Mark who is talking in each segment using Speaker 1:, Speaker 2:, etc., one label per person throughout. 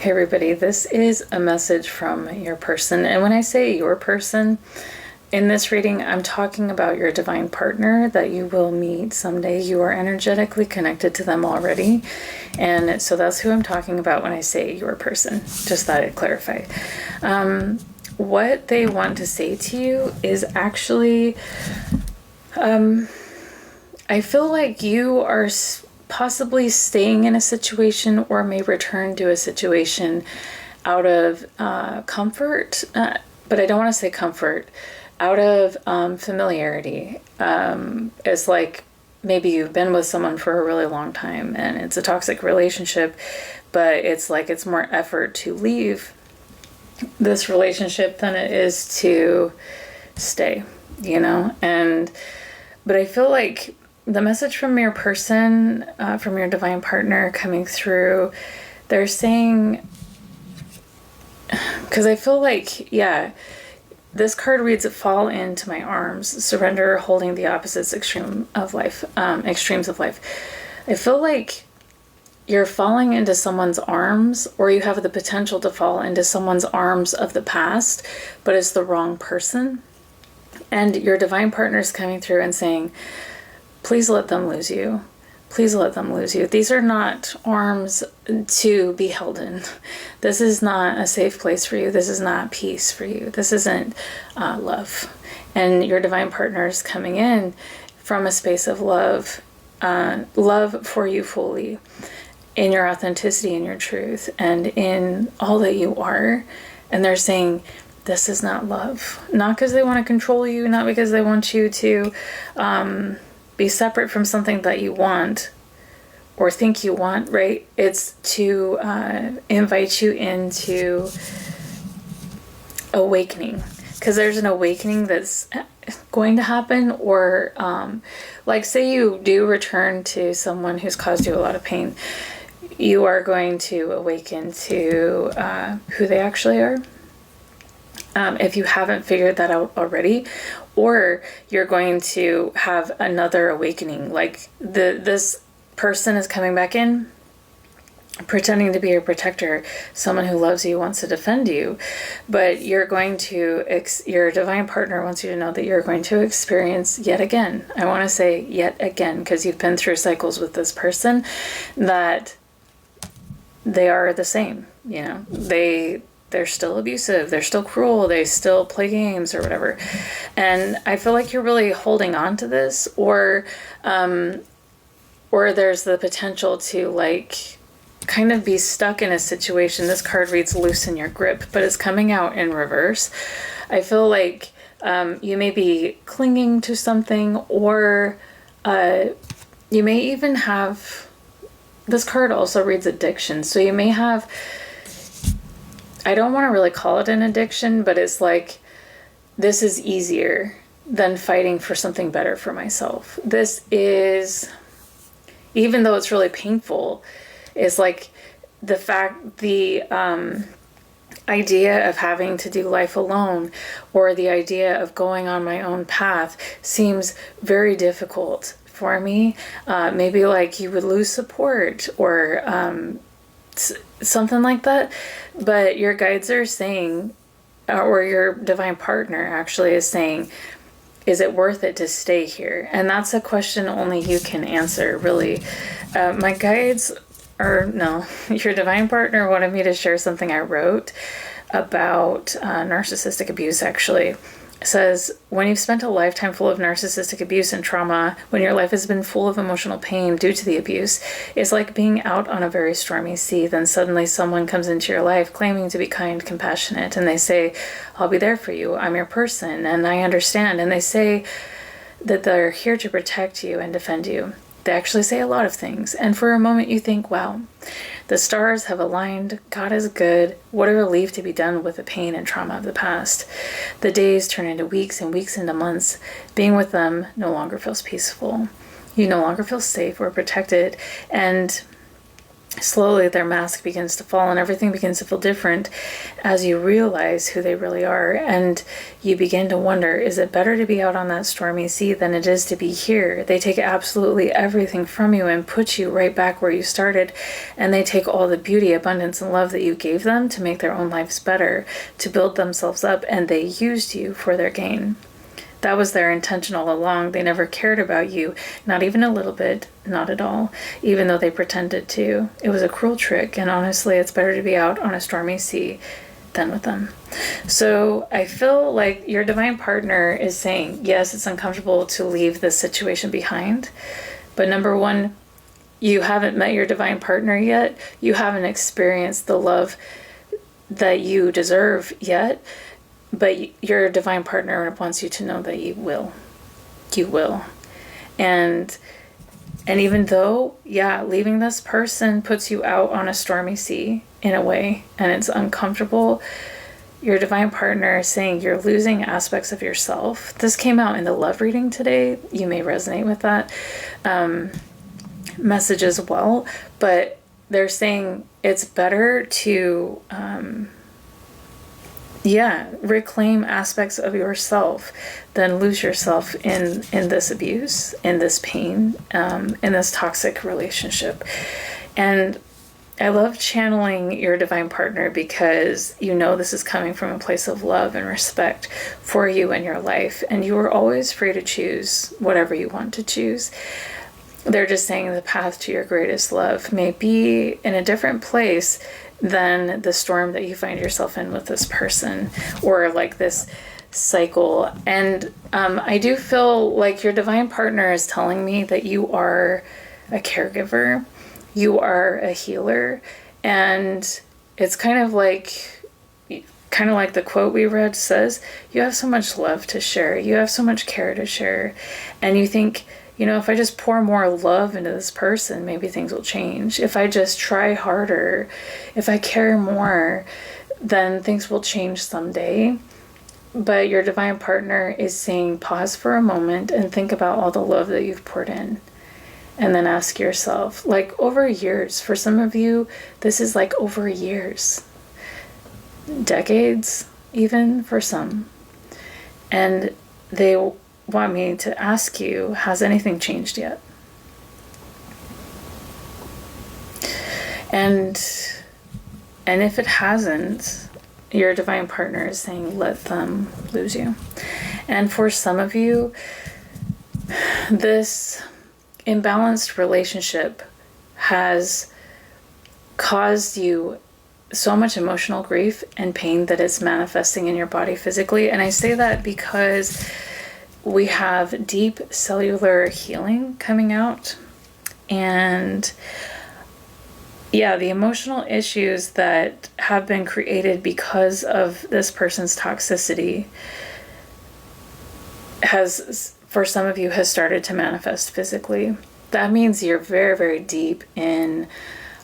Speaker 1: Hey everybody, this is a message from your person. And when I say your person, in this reading, I'm talking about your divine partner that you will meet someday. You are energetically connected to them already. And so that's who I'm talking about when I say your person. Just thought I'd clarify. What they want to say to you is actually, I feel like you are possibly staying in a situation or may return to a situation out of comfort, but I don't want to say comfort, out of familiarity. It's like maybe you've been with someone for a really long time and it's a toxic relationship, but it's like it's more effort to leave this relationship than it is to stay, you know? But I feel like the message from your person, from your divine partner coming through, they're saying, because I feel like, yeah, this card reads, fall into my arms, surrender, holding the opposites extremes of life. I feel like you're falling into someone's arms, or you have the potential to fall into someone's arms of the past, but it's the wrong person. And your divine partner is coming through and saying, please let them lose you. Please let them lose you. These are not arms to be held in. This is not a safe place for you. This is not peace for you. This isn't love. And your divine partner is coming in from a space of love, love for you fully, in your authenticity, in your truth, and in all that you are. And they're saying, this is not love. Not because they want to control you, not because they want you to be separate from something that you want or think you want, right? It's to invite you into awakening, because there's an awakening that's going to happen. Or like say you do return to someone who's caused you a lot of pain, you are going to awaken to who they actually are. If you haven't figured that out already, or you're going to have another awakening, like this person is coming back in, pretending to be your protector, someone who loves you, wants to defend you, but you're going to, your divine partner wants you to know that you're going to experience yet again. I want to say yet again, because you've been through cycles with this person, that they are the same, you know, they're still abusive, they're still cruel, they still play games or whatever. And I feel like you're really holding on to this, or there's the potential to like kind of be stuck in a situation. This card reads loosen your grip, but it's coming out in reverse. I feel like you may be clinging to something, or you may even have, this card also reads addiction. So you may have, I don't want to really call it an addiction, but it's like, this is easier than fighting for something better for myself. This is, even though it's really painful, it's like the idea of having to do life alone, or the idea of going on my own path, seems very difficult for me. Maybe like you would lose support, or something like that. But your guides are saying, or your divine partner actually is saying, is it worth it to stay here? And that's a question only you can answer, really. My guides, or no, your divine partner wanted me to share something I wrote about narcissistic abuse, actually. It says, when you've spent a lifetime full of narcissistic abuse and trauma, when your life has been full of emotional pain due to the abuse, it's like being out on a very stormy sea. Then suddenly someone comes into your life claiming to be kind, compassionate, and they say, I'll be there for you. I'm your person, and I understand. And they say that they're here to protect you and defend you. They actually say a lot of things. And for a moment you think, wow, the stars have aligned. God is good. What a relief to be done with the pain and trauma of the past. The days turn into weeks and weeks into months. Being with them no longer feels peaceful. You no longer feel safe or protected. And slowly their mask begins to fall and everything begins to feel different as you realize who they really are. And you begin to wonder, is it better to be out on that stormy sea than it is to be here? They take absolutely everything from you and put you right back where you started. And they take all the beauty, abundance, and love that you gave them to make their own lives better, to build themselves up. And they used you for their gain. That was their intention all along. They never cared about you, not even a little bit, not at all, even though they pretended to. It was a cruel trick, and honestly, it's better to be out on a stormy sea than with them. So I feel like your divine partner is saying, yes, it's uncomfortable to leave this situation behind, but number one, you haven't met your divine partner yet. You haven't experienced the love that you deserve yet. But your divine partner wants you to know that you will. You will. And even though, yeah, leaving this person puts you out on a stormy sea in a way, and it's uncomfortable, your divine partner is saying you're losing aspects of yourself. This came out in the love reading today. You may resonate with that message as well. But they're saying it's better to... reclaim aspects of yourself than lose yourself in this abuse, in this pain, in this toxic relationship. And I love channeling your divine partner because you know this is coming from a place of love and respect for you and your life. And you are always free to choose whatever you want to choose. They're just saying the path to your greatest love may be in a different place than the storm that you find yourself in with this person, or like this cycle. And I do feel like your divine partner is telling me that you are a caregiver, you are a healer, and it's kind of like the quote we read says, you have so much love to share, you have so much care to share, and you think, you know, if I just pour more love into this person, maybe things will change. If I just try harder, if I care more, then things will change someday. But your divine partner is saying, pause for a moment and think about all the love that you've poured in. And then ask yourself, like over years, for some of you, this is like over years, decades, even for some. And they want me to ask you, has anything changed yet? And if it hasn't, your divine partner is saying, let them lose you. And for some of you, this imbalanced relationship has caused you so much emotional grief and pain that it's manifesting in your body physically. And I say that because we have deep cellular healing coming out. And yeah, the emotional issues that have been created because of this person's toxicity has, for some of you, has started to manifest physically. That means you're very, very deep in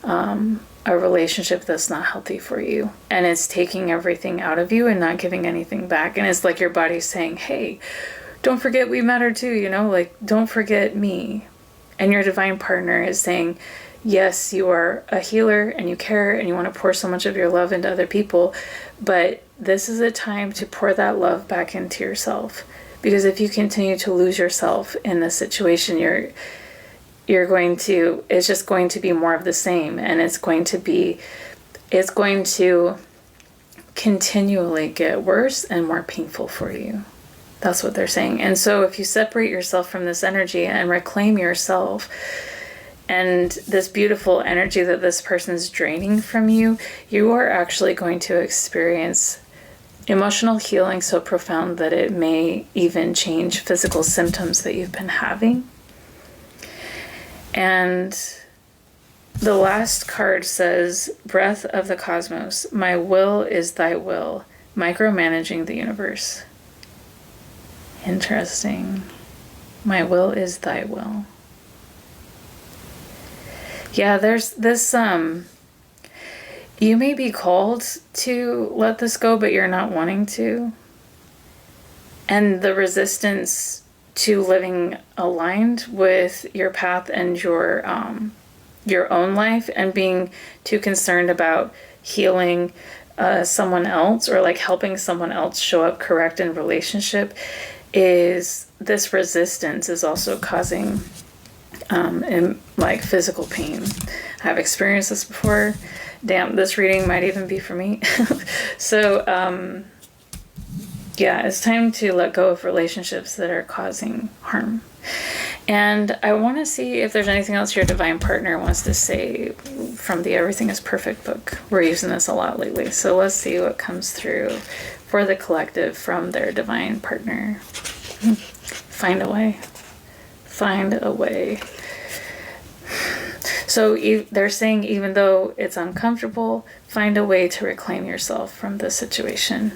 Speaker 1: a relationship that's not healthy for you. And it's taking everything out of you and not giving anything back. And it's like your body's saying, hey, don't forget we matter too, you know, like, don't forget me. And your divine partner is saying, yes, you are a healer and you care and you want to pour so much of your love into other people, but this is a time to pour that love back into yourself. Because if you continue to lose yourself in this situation, it's just going to be more of the same, and it's going to continually get worse and more painful for you. That's what they're saying. And so if you separate yourself from this energy and reclaim yourself and this beautiful energy that this person's draining from you, you are actually going to experience emotional healing so profound that it may even change physical symptoms that you've been having. And the last card says, Breath of the Cosmos, my will is thy will, micromanaging the universe. Interesting. My will is thy will. Yeah, there's this, you may be called to let this go, but you're not wanting to. And the resistance to living aligned with your path and your your own life and being too concerned about healing someone else, or like helping someone else show up correct in relationship, is this resistance is also causing like physical pain. I've experienced this before. Damn, this reading might even be for me. So yeah, it's time to let go of relationships that are causing harm. And I want to see if there's anything else your divine partner wants to say from the Everything is Perfect book. We're using this a lot lately. So let's see what comes through for the collective from their divine partner. Find a way. Find a way. So they're saying, even though it's uncomfortable, find a way to reclaim yourself from the situation.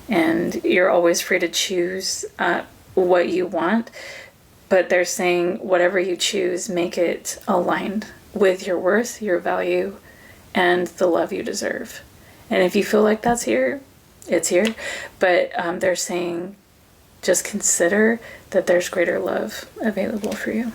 Speaker 1: And you're always free to choose what you want. But they're saying whatever you choose, make it aligned with your worth, your value, and the love you deserve. And if you feel like that's here, it's here. But they're saying just consider that there's greater love available for you.